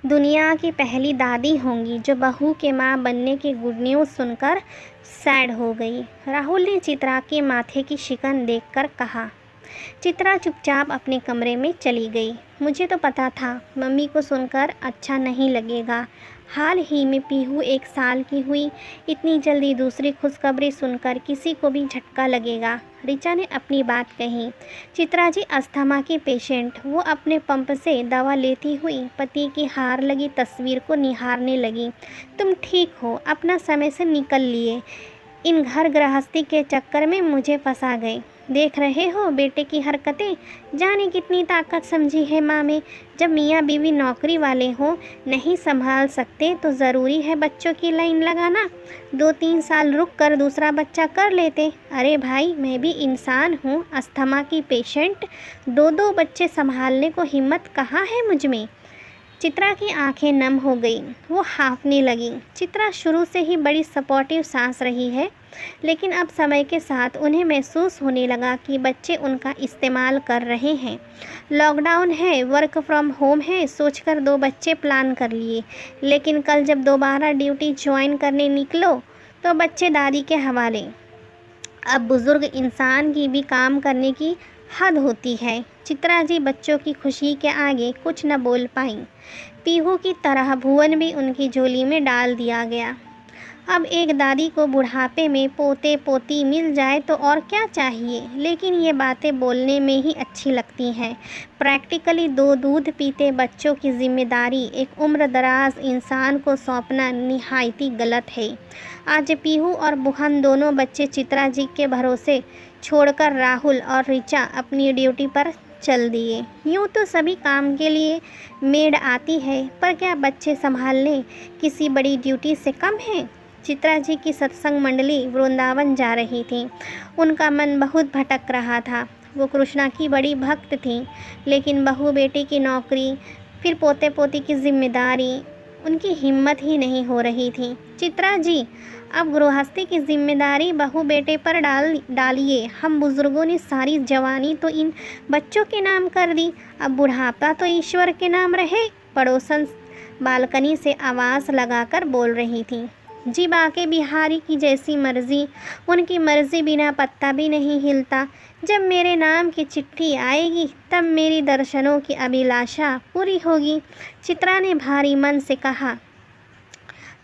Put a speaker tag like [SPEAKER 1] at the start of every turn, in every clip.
[SPEAKER 1] दुनिया की पहली दादी होंगी जो बहू के माँ बनने की गुड न्यूज़ सुनकर सैड हो गई। राहुल ने चित्रा के माथे की शिकन देखकर कहा। चित्रा चुपचाप अपने कमरे में चली गई। मुझे तो पता था मम्मी को सुनकर अच्छा नहीं लगेगा। हाल ही में पीहू 1 साल की हुई, इतनी जल्दी दूसरी खुशखबरी सुनकर किसी को भी झटका लगेगा। ऋचा ने अपनी बात कही। चित्रा जी अस्थमा की पेशेंट। वो अपने पंप से दवा लेती हुई पति की हार लगी तस्वीर को निहारने लगी। तुम ठीक हो, अपना समय से निकल लिए, इन घर गृहस्थी के चक्कर में मुझे फंसा गए। देख रहे हो बेटे की हरकतें, जाने कितनी ताकत समझी है माँ में। जब मियाँ बीवी नौकरी वाले हों, नहीं संभाल सकते तो ज़रूरी है बच्चों की लाइन लगाना। 2-3 साल रुक कर दूसरा बच्चा कर लेते। अरे भाई, मैं भी इंसान हूँ, अस्थमा की पेशेंट। 2-2 बच्चे संभालने को हिम्मत कहाँ है मुझ में। चित्रा की आंखें नम हो गईं। वो हाँफने लगी। चित्रा शुरू से ही बड़ी सपोर्टिव सांस रही है, लेकिन अब समय के साथ उन्हें महसूस होने लगा कि बच्चे उनका इस्तेमाल कर रहे हैं। लॉकडाउन है, वर्क फ्रॉम होम है, सोचकर 2 बच्चे प्लान कर लिए, लेकिन कल जब दोबारा ड्यूटी ज्वाइन करने निकलो तो बच्चे दादी के हवाले। अब बुज़ुर्ग इंसान की भी काम करने की हद होती है। चित्रा जी बच्चों की खुशी के आगे कुछ न बोल पाईं। पीहू की तरह भुवन भी उनकी झोली में डाल दिया गया। अब एक दादी को बुढ़ापे में पोते पोती मिल जाए तो और क्या चाहिए, लेकिन ये बातें बोलने में ही अच्छी लगती हैं। प्रैक्टिकली 2 दूध पीते बच्चों की जिम्मेदारी एक उम्र दराज इंसान को सौंपना निहायती गलत है। आज पीहू और बुहन दोनों बच्चे चित्रा जी के भरोसे छोड़कर राहुल और ऋचा अपनी ड्यूटी पर चल दिए। यूँ तो सभी काम के लिए मेड आती है, पर क्या बच्चे संभालने किसी बड़ी ड्यूटी से कम है। चित्रा जी की सत्संग मंडली वृंदावन जा रही थी। उनका मन बहुत भटक रहा था। वो कृष्णा की बड़ी भक्त थी, लेकिन बहू बेटी की नौकरी, फिर पोते पोती की जिम्मेदारी, उनकी हिम्मत ही नहीं हो रही थी। चित्रा जी, अब गृहस्थी की जिम्मेदारी बहू बेटे पर डालिए। हम बुज़ुर्गों ने सारी जवानी तो इन बच्चों के नाम कर दी, अब बुढ़ापा तो ईश्वर के नाम रहे। पड़ोसन बालकनी से आवाज़ लगाकर बोल रही थी। जी बाके बिहारी की जैसी मर्जी, उनकी मर्जी बिना पत्ता भी नहीं हिलता। जब मेरे नाम की चिट्ठी आएगी तब मेरी दर्शनों की अभिलाषा पूरी होगी, चित्रा ने भारी मन से कहा।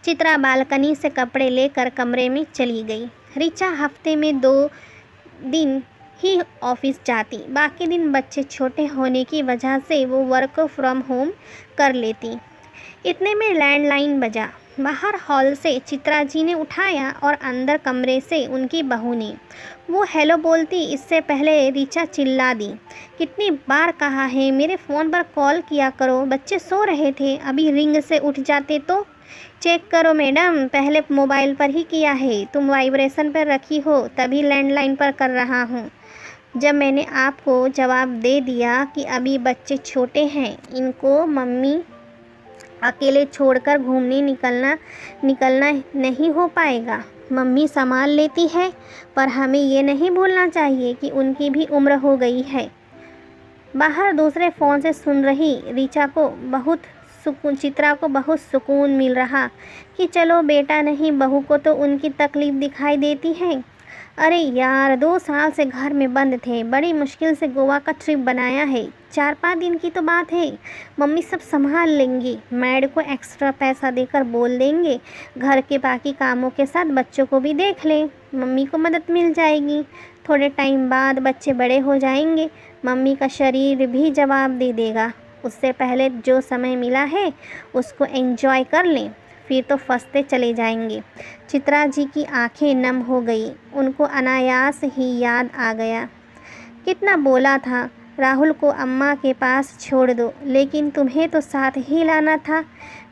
[SPEAKER 1] चित्रा बालकनी से कपड़े लेकर कमरे में चली गई। ऋचा हफ्ते में 2 दिन ही ऑफिस जाती, बाकी दिन बच्चे छोटे होने की वजह से वो वर्क फ्रॉम होम कर लेती। इतने में लैंडलाइन बजा। बाहर हॉल से चित्रा जी ने उठाया और अंदर कमरे से उनकी बहू ने। वो हेलो बोलती इससे पहले ऋचा चिल्ला दी। कितनी बार कहा है मेरे फ़ोन पर कॉल किया करो, बच्चे सो रहे थे, अभी रिंग से उठ जाते तो। चेक करो मैडम, पहले मोबाइल पर ही किया है, तुम वाइब्रेशन पर रखी हो तभी लैंडलाइन पर कर रहा हूँ। जब मैंने आपको जवाब दे दिया कि अभी बच्चे छोटे हैं, इनको मम्मी अकेले छोड़कर घूमने निकलना नहीं हो पाएगा। मम्मी संभाल लेती है, पर हमें ये नहीं भूलना चाहिए कि उनकी भी उम्र हो गई है। बाहर दूसरे फ़ोन से सुन रही चित्रा को बहुत सुकून मिल रहा कि चलो बेटा नहीं, बहू को तो उनकी तकलीफ़ दिखाई देती है। अरे यार, 2 साल से घर में बंद थे, बड़ी मुश्किल से गोवा का ट्रिप बनाया है। 4-5 दिन की तो बात है, मम्मी सब संभाल लेंगी। मैड को एक्स्ट्रा पैसा देकर बोल देंगे घर के बाकी कामों के साथ बच्चों को भी देख लें, मम्मी को मदद मिल जाएगी। थोड़े टाइम बाद बच्चे बड़े हो जाएंगे, मम्मी का शरीर भी जवाब दे देगा। उससे पहले जो समय मिला है उसको एंजॉय कर लें, फिर तो फंसते चले जाएंगे। चित्रा जी की आंखें नम हो गई। उनको अनायास ही याद आ गया। कितना बोला था राहुल को अम्मा के पास छोड़ दो, लेकिन तुम्हें तो साथ ही लाना था।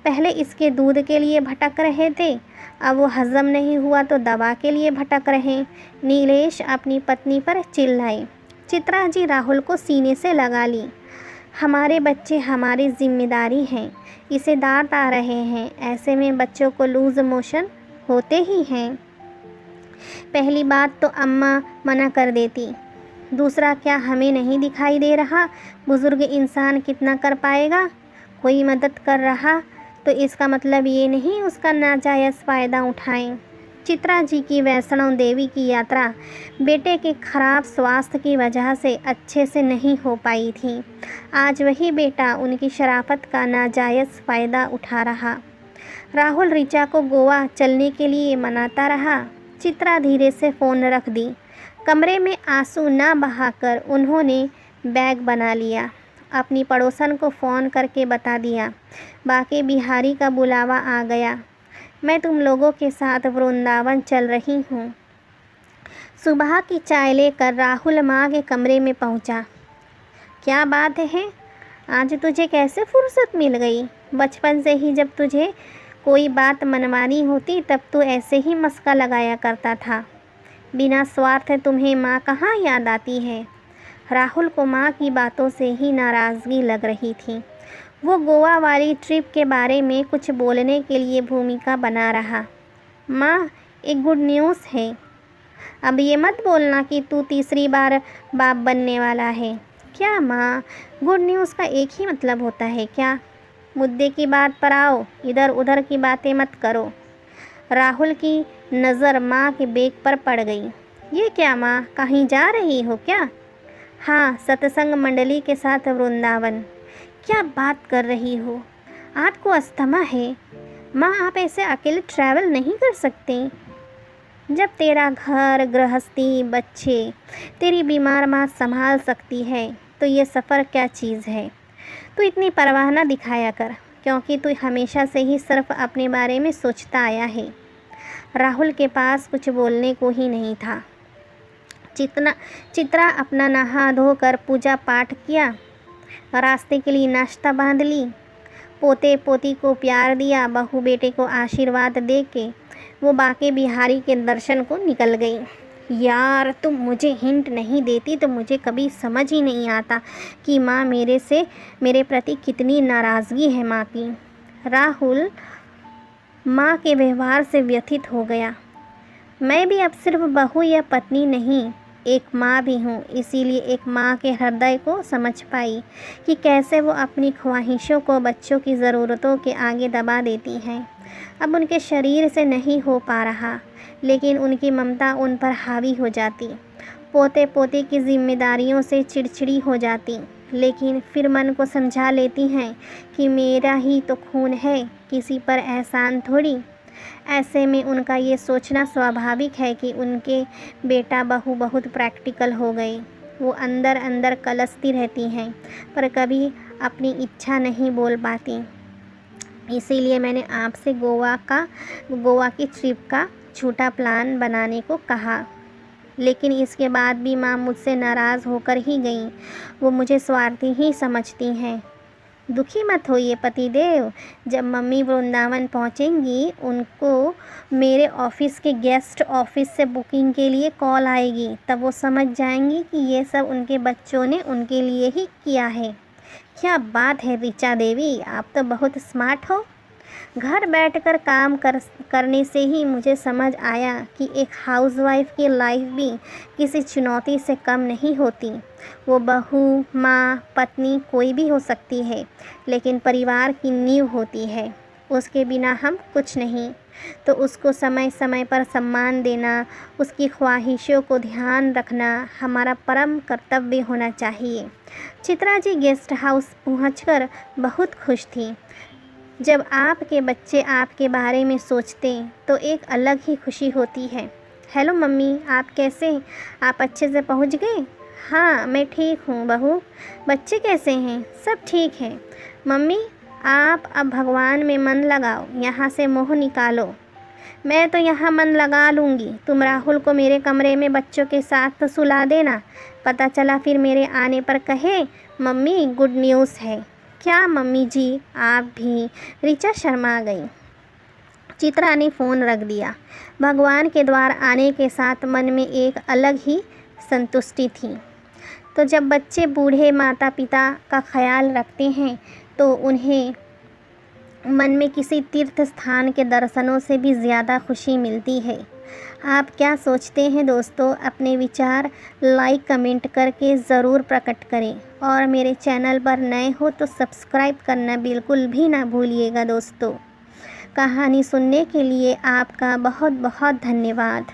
[SPEAKER 1] पहले इसके दूध के लिए भटक रहे थे, अब वो हज़म नहीं हुआ तो दवा के लिए भटक रहे। नीलेश अपनी पत्नी पर चिल्लाए। चित्रा जी राहुल को सीने से लगा ली। हमारे बच्चे हमारी जिम्मेदारी हैं, इसे दांत आ रहे हैं, ऐसे में बच्चों को लूज़ मोशन होते ही हैं। पहली बात तो अम्मा मना कर देती, दूसरा क्या हमें नहीं दिखाई दे रहा बुज़ुर्ग इंसान कितना कर पाएगा। कोई मदद कर रहा तो इसका मतलब ये नहीं उसका नाजायज़ फ़ायदा उठाएं। चित्रा जी की वैष्णो देवी की यात्रा बेटे के खराब स्वास्थ्य की वजह से अच्छे से नहीं हो पाई थी। आज वही बेटा उनकी शराफत का नाजायज़ फ़ायदा उठा रहा। राहुल ऋचा को गोवा चलने के लिए मनाता रहा। चित्रा धीरे से फ़ोन रख दी। कमरे में आंसू ना बहाकर उन्होंने बैग बना लिया। अपनी पड़ोसन को फ़ोन करके बता दिया, बाकी बिहारी का बुलावा आ गया। मैं तुम लोगों के साथ वृंदावन चल रही हूँ। सुबह की चाय लेकर राहुल माँ के कमरे में पहुँचा। क्या बात है, आज तुझे कैसे फुर्सत मिल गई? बचपन से ही जब तुझे कोई बात मनवानी होती तब तू ऐसे ही मस्का लगाया करता था। बिना स्वार्थ तुम्हें माँ कहाँ याद आती है? राहुल को माँ की बातों से ही नाराज़गी लग रही थी। वो गोवा वाली ट्रिप के बारे में कुछ बोलने के लिए भूमिका बना रहा। माँ, एक गुड न्यूज़ है। अब ये मत बोलना कि तू तीसरी बार बाप बनने वाला है। क्या माँ, गुड न्यूज़ का एक ही मतलब होता है क्या? मुद्दे की बात पर आओ, इधर उधर की बातें मत करो। राहुल की नज़र माँ के बैग पर पड़ गई। ये क्या माँ, कहीं जा रही हो क्या? हाँ, सत्संग मंडली के साथ वृंदावन। क्या बात कर रही हो? आपको अस्थमा है? माँ, आप ऐसे अकेले ट्रैवल नहीं कर सकते। जब तेरा घर गृहस्थी बच्चे तेरी बीमार माँ संभाल सकती है तो ये सफ़र क्या चीज़ है। तू इतनी परवाह न दिखाया कर, क्योंकि तू हमेशा से ही सिर्फ अपने बारे में सोचता आया है। राहुल के पास कुछ बोलने को ही नहीं था। चित्रा अपना नहा धोकर पूजा पाठ किया, रास्ते के लिए नाश्ता बांध ली, पोते पोती को प्यार दिया, बहू बेटे को आशीर्वाद दे के वो बाके बिहारी के दर्शन को निकल गई। यार, तुम मुझे हिंट नहीं देती तो मुझे कभी समझ ही नहीं आता कि माँ मेरे प्रति कितनी नाराज़गी है माँ की। राहुल माँ के व्यवहार से व्यथित हो गया। मैं भी अब सिर्फ बहू या पत्नी नहीं, एक माँ भी हूँ, इसीलिए एक माँ के हृदय को समझ पाई कि कैसे वो अपनी ख्वाहिशों को बच्चों की ज़रूरतों के आगे दबा देती हैं। अब उनके शरीर से नहीं हो पा रहा, लेकिन उनकी ममता उन पर हावी हो जाती। पोते पोते की जिम्मेदारियों से चिड़चिड़ी हो जाती, लेकिन फिर मन को समझा लेती हैं कि मेरा ही तो खून है, किसी पर एहसान थोड़ी। ऐसे में उनका ये सोचना स्वाभाविक है कि उनके बेटा बहू बहुत प्रैक्टिकल हो गए। वो अंदर अंदर कलसती रहती हैं, पर कभी अपनी इच्छा नहीं बोल पाती। इसीलिए मैंने आपसे गोवा की ट्रिप का झूठा प्लान बनाने को कहा, लेकिन इसके बाद भी माँ मुझसे नाराज़ होकर ही गईं। वो मुझे स्वार्थी ही समझती हैं। दुखी मत होइए पतिदेव, जब मम्मी वृंदावन पहुँचेंगी उनको मेरे ऑफ़िस के गेस्ट ऑफ़िस से बुकिंग के लिए कॉल आएगी, तब वो समझ जाएंगी कि ये सब उनके बच्चों ने उनके लिए ही किया है। क्या बात है ऋचा देवी, आप तो बहुत स्मार्ट हो। घर बैठकर काम करने से ही मुझे समझ आया कि एक हाउसवाइफ की लाइफ भी किसी चुनौती से कम नहीं होती। वो बहू, माँ, पत्नी कोई भी हो सकती है, लेकिन परिवार की नींव होती है। उसके बिना हम कुछ नहीं। तो उसको समय समय पर सम्मान देना, उसकी ख्वाहिशों को ध्यान रखना हमारा परम कर्तव्य होना चाहिए। चित्रा जी गेस्ट हाउस पहुंचकर बहुत खुश थी। जब आपके बच्चे आपके बारे में सोचते तो एक अलग ही खुशी होती है। हेलो मम्मी, आप कैसे? आप अच्छे से पहुंच गए? हाँ, मैं ठीक हूँ बहू। बच्चे कैसे हैं? सब ठीक हैं। मम्मी, आप अब भगवान में मन लगाओ, यहाँ से मोह निकालो। मैं तो यहाँ मन लगा लूँगी, तुम राहुल को मेरे कमरे में बच्चों के साथ सुला देना। पता चला फिर मेरे आने पर कहे मम्मी गुड न्यूज़ है। क्या मम्मी जी, आप भी? ऋचा शर्मा गई। चित्रा ने फ़ोन रख दिया। भगवान के द्वार आने के साथ मन में एक अलग ही संतुष्टि थी। तो जब बच्चे बूढ़े माता पिता का ख्याल रखते हैं तो उन्हें मन में किसी तीर्थ स्थान के दर्शनों से भी ज़्यादा खुशी मिलती है। आप क्या सोचते हैं दोस्तों? अपने विचार लाइक कमेंट करके ज़रूर प्रकट करें और मेरे चैनल पर नए हो तो सब्सक्राइब करना बिल्कुल भी ना भूलिएगा दोस्तों। कहानी सुनने के लिए आपका बहुत बहुत धन्यवाद।